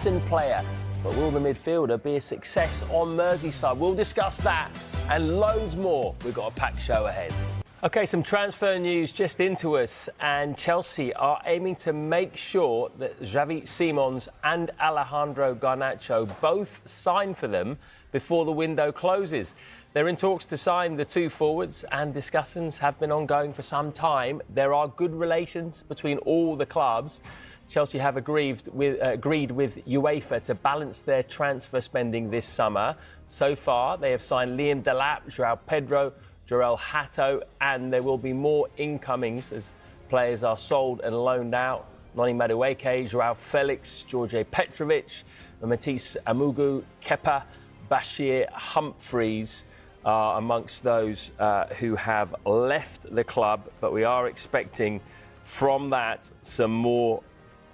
captain player. But will the midfielder be a success on Merseyside? We'll discuss that and loads more. We've got a packed show ahead. OK, some transfer news just into us, and Chelsea are aiming to make sure that Xavi Simons and Alejandro Garnacho both sign for them before the window closes. They're in talks to sign the two forwards, and discussions have been ongoing for some time. There are good relations between all the clubs. Chelsea have agreed with UEFA to balance their transfer spending this summer. So far, they have signed Liam Delap, João Pedro, Jorel Hato, and there will be more incomings as players are sold and loaned out. Noni Madueke, João Felix, George Petrovic, Matisse Amugu, Kepa, Bashir Humphreys are amongst those who have left the club. But we are expecting from that some more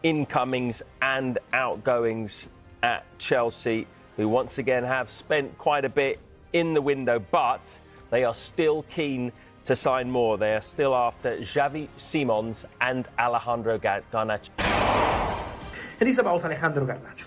incomings and outgoings at Chelsea, who once again have spent quite a bit in the window, but they are still keen to sign more. They are still after Xavi Simons and Alejandro Garnacho. It is about Alejandro Garnacho.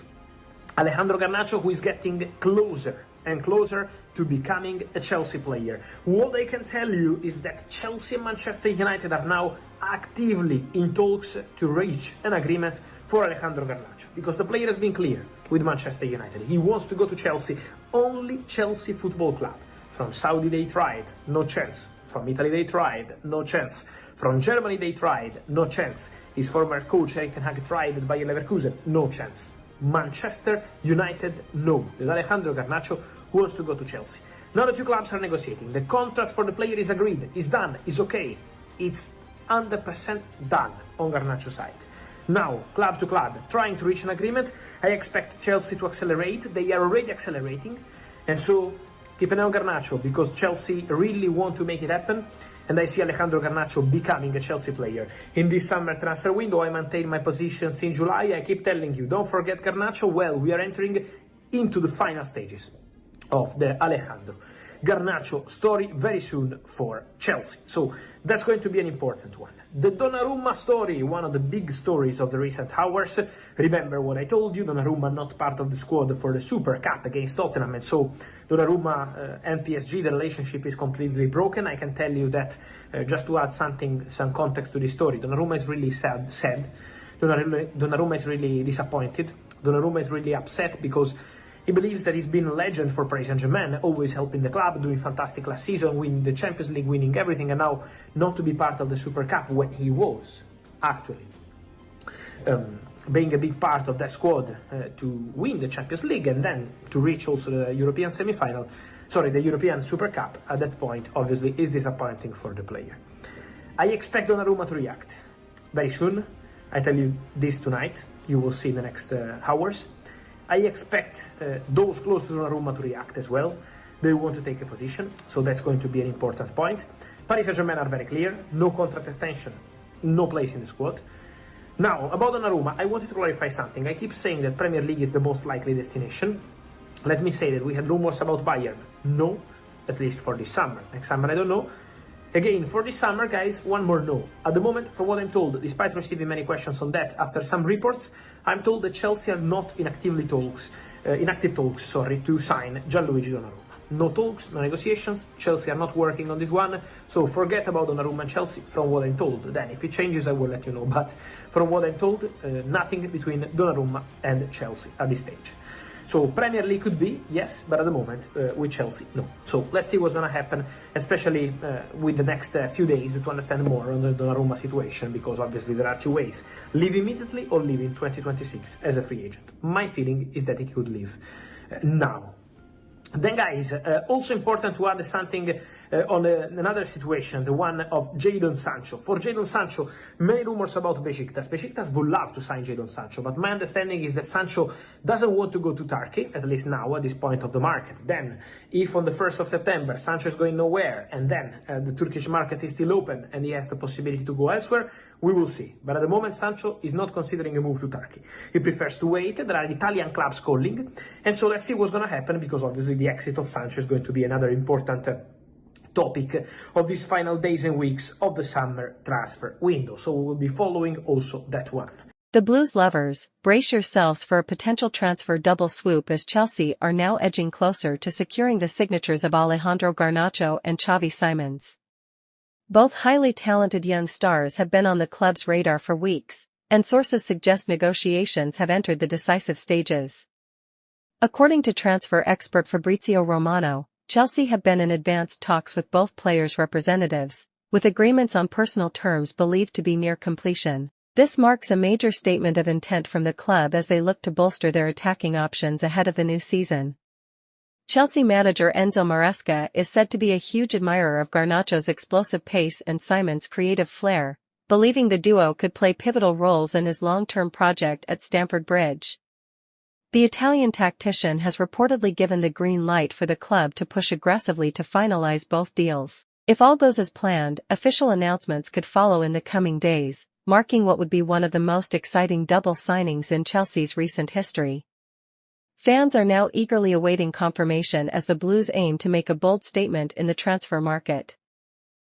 Alejandro Garnacho, who is getting closer and closer to becoming a Chelsea player. What I can tell you is that Chelsea and Manchester United are now actively in talks to reach an agreement for Alejandro Garnacho, because the player has been clear with Manchester United. He wants to go to Chelsea, only Chelsea Football Club. From Saudi they tried, no chance. From Italy they tried, no chance. From Germany they tried, no chance. His former coach Erik ten Hag tried at Bayer Leverkusen, no chance. Manchester United, no. That Alejandro Garnacho wants to go to Chelsea. Now the two clubs are negotiating. The contract for the player is agreed, is done, is okay. It's 100% done on Garnacho's side. Now, club to club, trying to reach an agreement. I expect Chelsea to accelerate. They are already accelerating. And so, keep an eye on Garnacho, because Chelsea really want to make it happen. And I see Alejandro Garnacho becoming a Chelsea player. In this summer transfer window, I maintain my positions in July. I keep telling you, don't forget Garnacho. Well, we are entering into the final stages of the Alejandro Garnacho story very soon for Chelsea. So that's going to be an important one. The Donnarumma story, one of the big stories of the recent hours. Remember what I told you, Donnarumma not part of the squad for the Super Cup against Tottenham, and so Donnarumma and PSG, the relationship is completely broken. I can tell you that, just to add some context to this story, Donnarumma is really sad. Donnarumma is really disappointed. Donnarumma is really upset because he believes that he's been a legend for Paris Saint-Germain, always helping the club, doing fantastic last season, winning the Champions League, winning everything, and now not to be part of the Super Cup when he was actually being a big part of that squad to win the Champions League and then to reach also the European the European Super Cup. At that point, obviously, is disappointing for the player. I expect Donnarumma to react very soon. I tell you this tonight. You will see in the next hours. I expect those close to Donnarumma to react as well. They want to take a position, so that's going to be an important point. Paris Saint-Germain are very clear, no contract extension, no place in the squad. Now, about Donnarumma, I wanted to clarify something. I keep saying that Premier League is the most likely destination. Let me say that we had rumors about Bayern. No, at least for this summer. Next summer, I don't know. Again, for this summer, guys, one more no. At the moment, from what I'm told, despite receiving many questions on that after some reports, I'm told that Chelsea are not in active talks, to sign Gianluigi Donnarumma. No talks, no negotiations. Chelsea are not working on this one, so forget about Donnarumma and Chelsea from what I'm told. Then, if it changes, I will let you know. But from what I'm told, nothing between Donnarumma and Chelsea at this stage. So Premier League could be, yes, but at the moment, with Chelsea, no. So let's see what's going to happen, especially with the next few days to understand more on the Donnarumma situation, because obviously there are two ways. Leave immediately or leave in 2026 as a free agent. My feeling is that he could leave now. Then, guys, also important to add something on another situation, the one of Jadon Sancho. For Jadon Sancho, many rumors about Besiktas. Besiktas would love to sign Jadon Sancho, but my understanding is that Sancho doesn't want to go to Turkey, at least now, at this point of the market. Then, if on the 1st of September, Sancho is going nowhere, and then the Turkish market is still open, and he has the possibility to go elsewhere, we will see. But at the moment, Sancho is not considering a move to Turkey. He prefers to wait. There are Italian clubs calling, and so let's see what's going to happen, because obviously the exit of Sancho is going to be another important topic of these final days and weeks of the summer transfer window. So we will be following also that one. The Blues lovers, brace yourselves for a potential transfer double swoop as Chelsea are now edging closer to securing the signatures of Alejandro Garnacho and Xavi Simons. Both highly talented young stars have been on the club's radar for weeks, and sources suggest negotiations have entered the decisive stages. According to transfer expert Fabrizio Romano, Chelsea have been in advanced talks with both players' representatives, with agreements on personal terms believed to be near completion. This marks a major statement of intent from the club as they look to bolster their attacking options ahead of the new season. Chelsea manager Enzo Maresca is said to be a huge admirer of Garnacho's explosive pace and Simons' creative flair, believing the duo could play pivotal roles in his long-term project at Stamford Bridge. The Italian tactician has reportedly given the green light for the club to push aggressively to finalize both deals. If all goes as planned, official announcements could follow in the coming days, marking what would be one of the most exciting double signings in Chelsea's recent history. Fans are now eagerly awaiting confirmation as the Blues aim to make a bold statement in the transfer market.